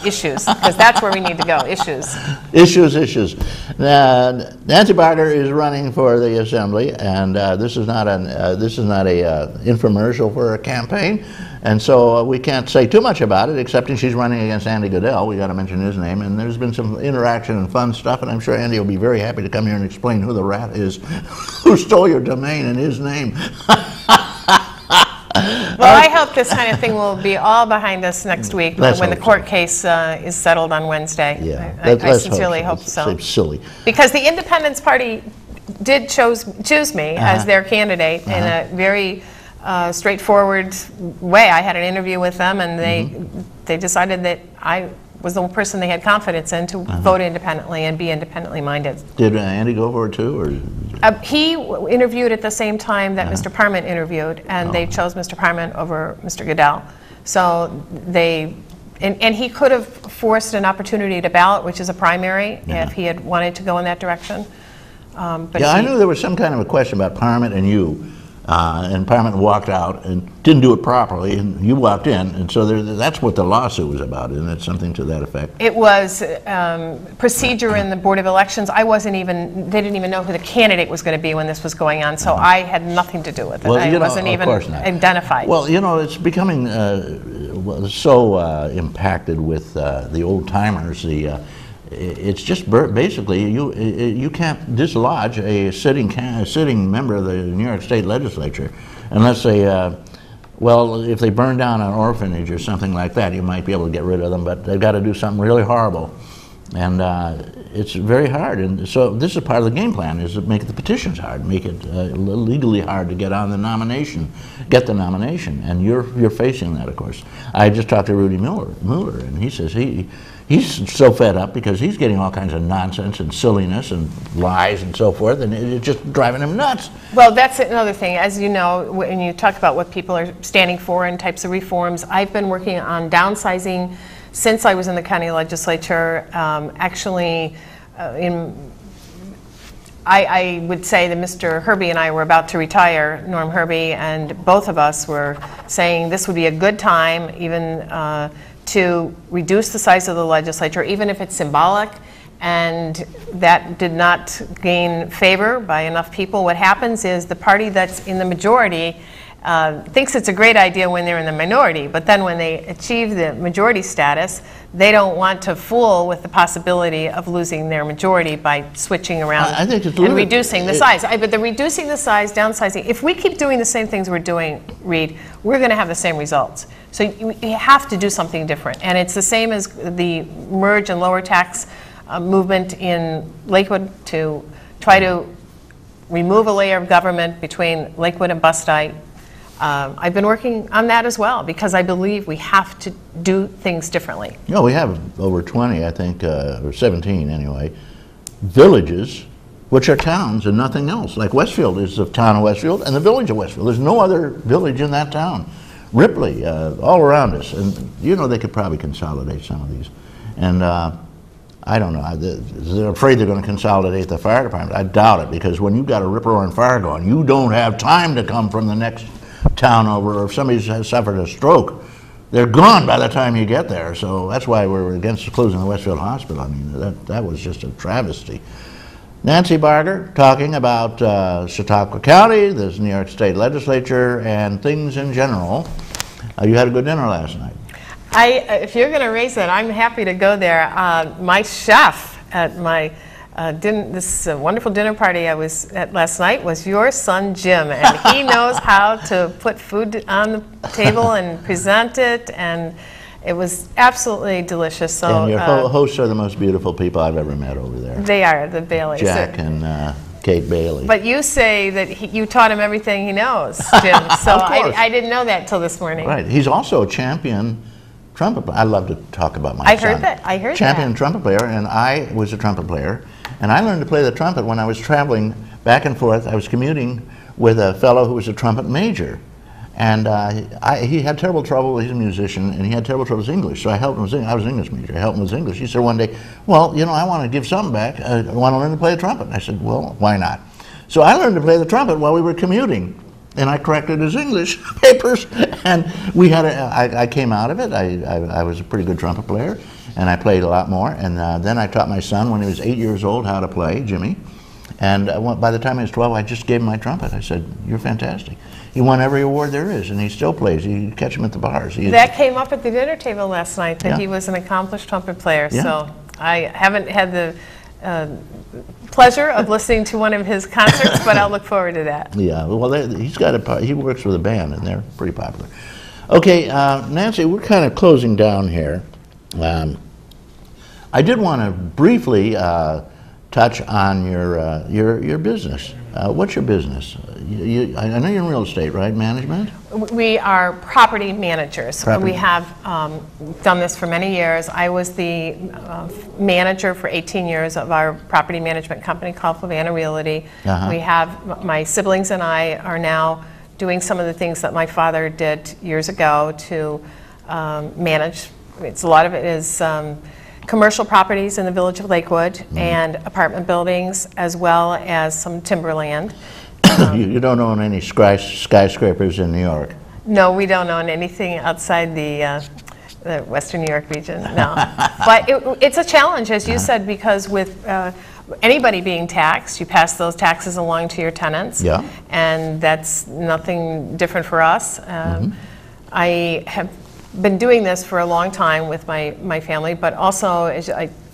Issues, because that's where we need to go. Issues. Issues. Nancy Bargar is running for the assembly, and this is not a infomercial for a campaign, and so we can't say too much about it, except she's running against Andy Goodell. We got to mention his name, and there's been some interaction and fun stuff, and I'm sure Andy will be very happy to come here and explain who the rat is who stole your domain in his name. Well, I hope this kind of thing will be all behind us next week when the court case is settled on Wednesday. Yeah, I sincerely hope so. It's silly. Because the Independence Party did choose me as their candidate in a very straightforward way. I had an interview with them, and they decided that I was the person they had confidence in to vote independently and be independently minded. Did Andy go for it too, or? He interviewed at the same time that Mr. Parman interviewed, and they chose Mr. Parman over Mr. Goodell. So and he could have forced an opportunity to ballot, which is a primary, if he had wanted to go in that direction. But I knew there was some kind of a question about Parman and you. And Parman walked out and didn't do it properly, and you walked in, and so that's what the lawsuit was about, isn't it? Something to that effect. It was procedure in the Board of Elections. They didn't even know who the candidate was going to be when this was going on, so I had nothing to do with it. Well, I wasn't even identified. Well, it's becoming so impacted with the old timers. It's just basically you can't dislodge a sitting member of the New York State Legislature unless they, well, if they burn down an orphanage or something like that, you might be able to get rid of them, but they've got to do something really horrible. And it's very hard, and so this is part of the game plan, is to make the petitions hard, make it legally hard to get on the nomination, and you're facing that, of course. I just talked to Rudy Mueller, and he says he's so fed up because he's getting all kinds of nonsense and silliness and lies and so forth, and it's just driving him nuts. Well, that's another thing. As you know, when you talk about what people are standing for and types of reforms, I've been working on downsizing since I was in the county legislature. I would say that Mr. Herbie and I were about to retire, Norm Herbie, and both of us were saying this would be a good time even to reduce the size of the legislature, even if it's symbolic, and that did not gain favor by enough people. What happens is the party that's in the majority thinks it's a great idea when they're in the minority, but then when they achieve the majority status, they don't want to fool with the possibility of losing their majority by switching around and reducing the size. But the reducing the size, downsizing, if we keep doing the same things we're doing, Reed, we're going to have the same results. So you have to do something different. And it's the same as the merge and lower tax movement in Lakewood to try to remove a layer of government between Lakewood and Bustite. I've been working on that as well because I believe we have to do things differently. You know, we have over 20, I think, or 17 anyway, villages which are towns and nothing else. Like Westfield is the town of Westfield and the village of Westfield. There's no other village in that town. Ripley, all around us. And you know, they could probably consolidate some of these. And I don't know, they're afraid they're going to consolidate the fire department. I doubt it, because when you've got a rip-roaring fire going, you don't have time to come from the next town over, or if somebody has suffered a stroke, they're gone by the time you get there. So that's why we're against closing the Westfield Hospital. I mean, that was just a travesty. Nancy Bargar talking about Chautauqua County, this New York State Legislature, and things in general. You had a good dinner last night. If you're going to raise it, I'm happy to go there. My chef at my this wonderful dinner party I was at last night was your son Jim, and he knows how to put food on the table and present it, and it was absolutely delicious. So, and your hosts are the most beautiful people I've ever met over there. They are, the Baileys. Jack and Kate Bailey. But you say that you taught him everything he knows, Jim. So I didn't know that till this morning. Right. He's also a champion trumpet player. I love to talk about my son. I heard that. Champion trumpet player, and I was a trumpet player. And I learned to play the trumpet when I was traveling back and forth. I was commuting with a fellow who was a trumpet major. And he had terrible trouble. He's a musician, and he had terrible trouble with English. So I helped him with English. I was an English major. I helped him with English. He said one day, well, you know, I want to give something back. I want to learn to play the trumpet. And I said, well, why not? So I learned to play the trumpet while we were commuting. and I corrected his English papers, and we had I came out of it. I was a pretty good trumpet player, and I played a lot more, and then I taught my son when he was 8 years old how to play, Jimmy, and by the time he was 12, I just gave him my trumpet. I said, "You're fantastic." He won every award there is, and he still plays. You catch him at the bars. That came up at the dinner table last night, that Yeah. he was an accomplished trumpet player, Yeah. so I haven't had the pleasure of listening to one of his concerts, but I'll look forward to that. Yeah, well, he works with a band, and they're pretty popular. Okay, Nancy, we're kind of closing down here. I did want to briefly touch on your business. What's your business? I know you're in real estate, right? Management? We are property managers. We have done this for many years. I was the manager for 18 years of our property management company called Flavanna Realty. We have, my siblings and I are now doing some of the things that my father did years ago to manage. A lot of it is commercial properties in the village of Lakewood and apartment buildings, as well as some timberland. You don't own any skyscrapers in New York? No, we don't own anything outside the Western New York region, no. But it's a challenge, as you said, because with anybody being taxed, you pass those taxes along to your tenants. Yeah. And that's nothing different for us. I have been doing this for a long time with my family, but also, as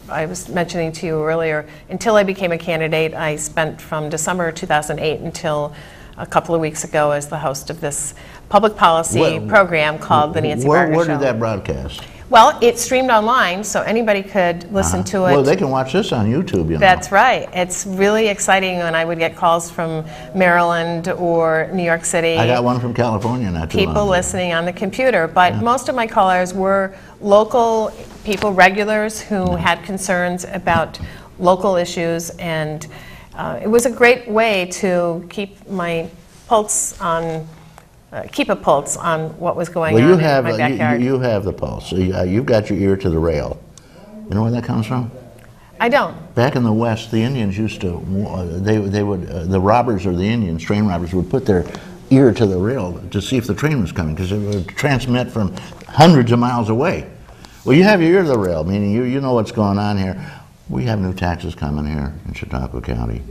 I was mentioning to you earlier, until I became a candidate, I spent from December 2008 until a couple of weeks ago as the host of this public policy program called The Nancy Bargar Show. Where did that broadcast? Well, it's streamed online, so anybody could listen to it. Well, they can watch this on YouTube, you know. That's right. It's really exciting when I would get calls from Maryland or New York City. I got one from California not too long People ago. listening on the computer, but most of my callers were local people, regulars who had concerns about local issues, and it was a great way to keep my pulse on. Keep a pulse on what was going on in my backyard. You have the pulse. So you've got your ear to the rail. You know where that comes from? I don't. Back in the West, the Indians used to, they would, the robbers or the Indians, train robbers, would put their ear to the rail to see if the train was coming, because it would transmit from hundreds of miles away. Well, you have your ear to the rail, meaning you know what's going on here. We have new taxes coming here in Chautauqua County.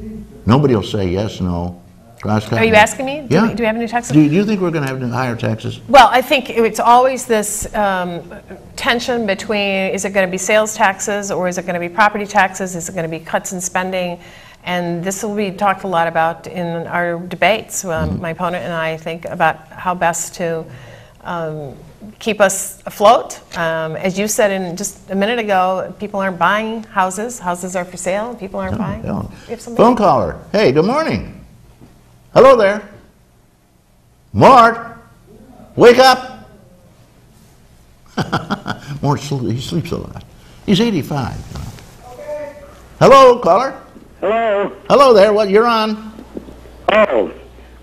Nobody will say yes, no. Are you asking me? Yeah. Do we have new taxes? Do you think we're going to have higher taxes? Well, I think it's always this tension between, is it going to be sales taxes or is it going to be property taxes? Is it going to be cuts in spending? And this will be talked a lot about in our debates. My opponent and I think about how best to keep us afloat. As you said in just a minute ago, people aren't buying houses. Houses are for sale. People aren't buying. No. Phone caller. Hey, good morning. Hello there. Mort, wake up. Mort, he sleeps a lot. He's 85. You know. Okay. Hello, caller. Hello. Hello there. What, you're on? Oh,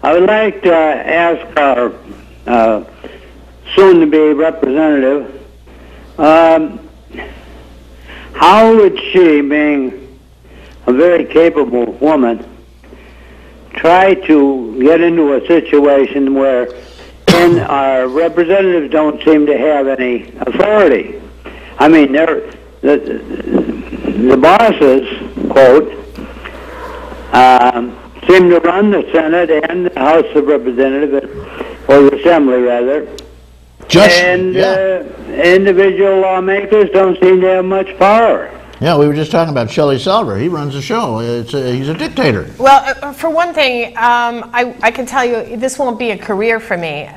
I would like to ask our soon-to-be representative, how would she, being a very capable woman, try to get into a situation where our representatives don't seem to have any authority? I mean, the bosses, quote, seem to run the Senate and the House of Representatives, or the Assembly, rather. Individual lawmakers don't seem to have much power. Yeah, we were just talking about Shelley Salver. He runs the show. He's a dictator. Well, for one thing, I can tell you this won't be a career for me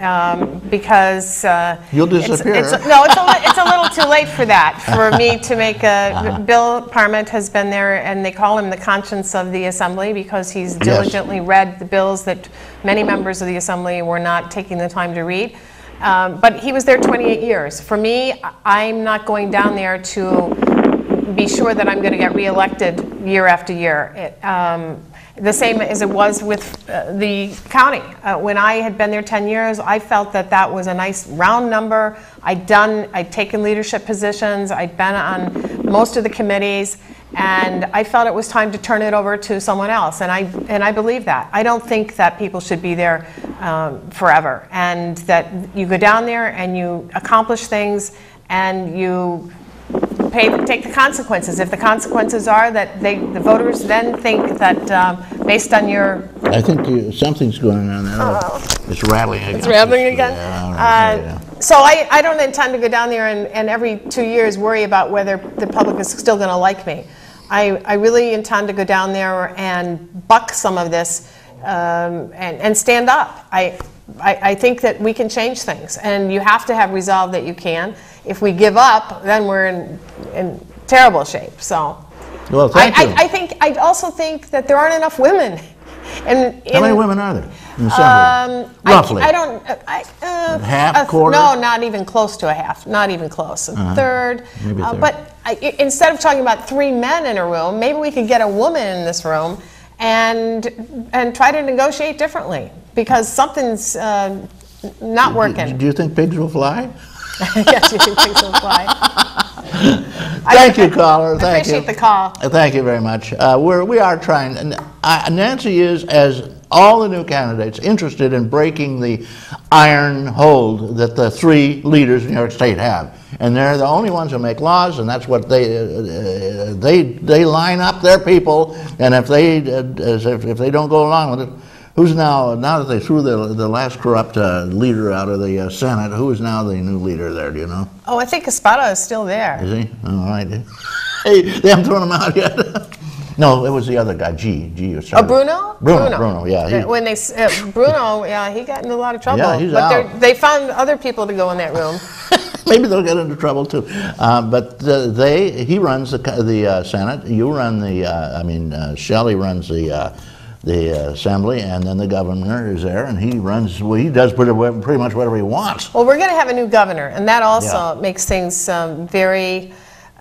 because you'll disappear. It's a little too late for that. For me to make a Bill Parment has been there, and they call him the conscience of the Assembly because he's diligently read the bills that many members of the Assembly were not taking the time to read. But he was there 28 years. For me, I'm not going down there to be sure that I'm going to get reelected year after year. The same as it was with the county. When I had been there 10 years, I felt that that was a nice round number. I'd taken leadership positions, I'd been on most of the committees, and I felt it was time to turn it over to someone else, and I believe that. I don't think that people should be there forever, and that you go down there and you accomplish things and you take the consequences. If the consequences are that the voters then think that based on your... I think something's going on there. It's rattling again. It's rattling again? Yeah. So I don't intend to go down there and every 2 years worry about whether the public is still going to like me. I really intend to go down there and buck some of this and stand up. I think that we can change things, and you have to have resolve that you can. If we give up, then we're in terrible shape. So, well, thank you. I also think that there aren't enough women. How many women are there in the Assembly? Roughly. Half, quarter? No, not even close to a half. Not even close. A third. Maybe a third. But instead of talking about 3 men in a room, maybe we could get a woman in this room and try to negotiate differently, because something's not working. Do you think pigs will fly? Yes, you think pigs will fly. Thank you, caller. Thank you. I appreciate the call. Thank you very much. We are trying. Nancy is, as all the new candidates, interested in breaking the iron hold that the 3 leaders in New York State have, and they're the only ones who make laws, and that's what they line up their people, and if they don't go along with it. Who's now that they threw the last corrupt leader out of the Senate, who is now the new leader there, do you know? Oh, I think Espada is still there. Is he? All right. Hey, they haven't thrown him out yet. No, it was the other guy, G. Oh, Bruno? Bruno, yeah. When they Bruno, yeah, he got into a lot of trouble. Yeah, he's but out. They found other people to go in that room. Maybe they'll get into trouble too. But he runs the Senate. You run the. Shelley runs the Assembly, and then the governor is there, and he runs. Well, he does pretty much whatever he wants. Well, we're going to have a new governor, and that also makes things very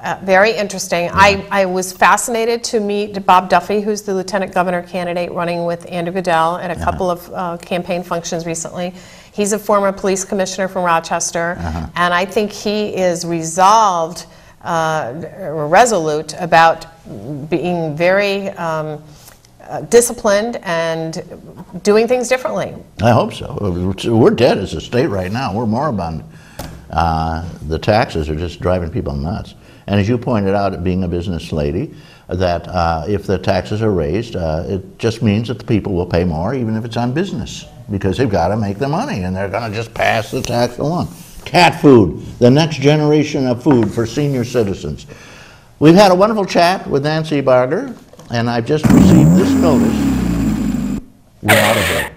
interesting. Yeah. I was fascinated to meet Bob Duffy, who's the lieutenant governor candidate running with Andrew Goodell at a couple of campaign functions recently. He's a former police commissioner from Rochester, and I think he is resolved, or resolute about being very disciplined and doing things differently. I hope so. We're dead as a state right now. We're moribund. The taxes are just driving people nuts. And as you pointed out, being a business lady, that if the taxes are raised, it just means that the people will pay more, even if it's on business, because they've got to make the money, and they're going to just pass the tax along. Cat food, the next generation of food for senior citizens. We've had a wonderful chat with Nancy Bargar, and I've just received this notice. We're out of here.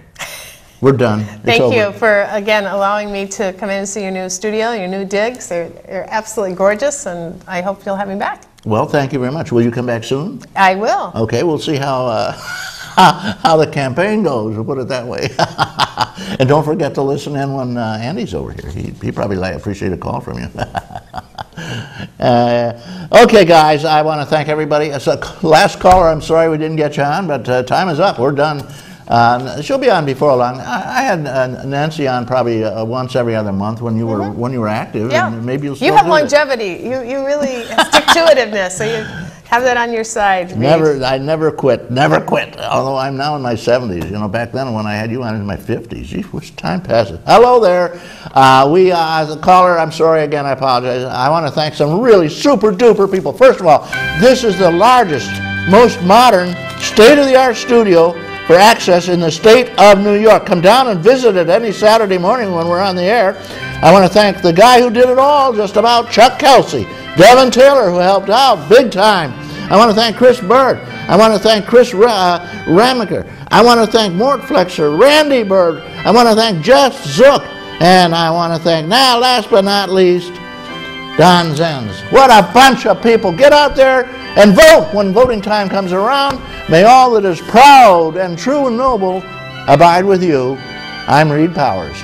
We're done. Thank you for, again, allowing me to come in and see your new studio, your new digs. They're absolutely gorgeous, and I hope you'll have me back. Well, thank you very much. Will you come back soon? I will. Okay, we'll see how the campaign goes, we'll put it that way. And don't forget to listen in when Andy's over here. He probably appreciate a call from you. Okay, guys, I want to thank everybody. So, last caller, I'm sorry we didn't get you on, but time is up. We're done. She'll be on before long. I had Nancy on probably once every other month when you were active. Yeah. And maybe you'll still you have do longevity. You really stick-to-itiveness. So you have that on your side. I never quit. Never quit. Although I'm now in my 70s. You know, back then when I had you on in my 50s. Gee, which time passes. Hello there. The caller, I'm sorry again, I apologize. I want to thank some really super duper people. First of all, this is the largest, most modern, state-of-the-art studio for access in the state of New York. Come down and visit it any Saturday morning when we're on the air. I want to thank the guy who did it all, just about, Chuck Kelsey. Devin Taylor, who helped out big time. I want to thank Chris Bird. I want to thank Chris Ramaker. I want to thank Mort Flexer, Randy Bird. I want to thank Jeff Zook. And I want to thank, now last but not least, Don Zenz. What a bunch of people. Get out there and vote when voting time comes around. May all that is proud and true and noble abide with you. I'm Reed Powers.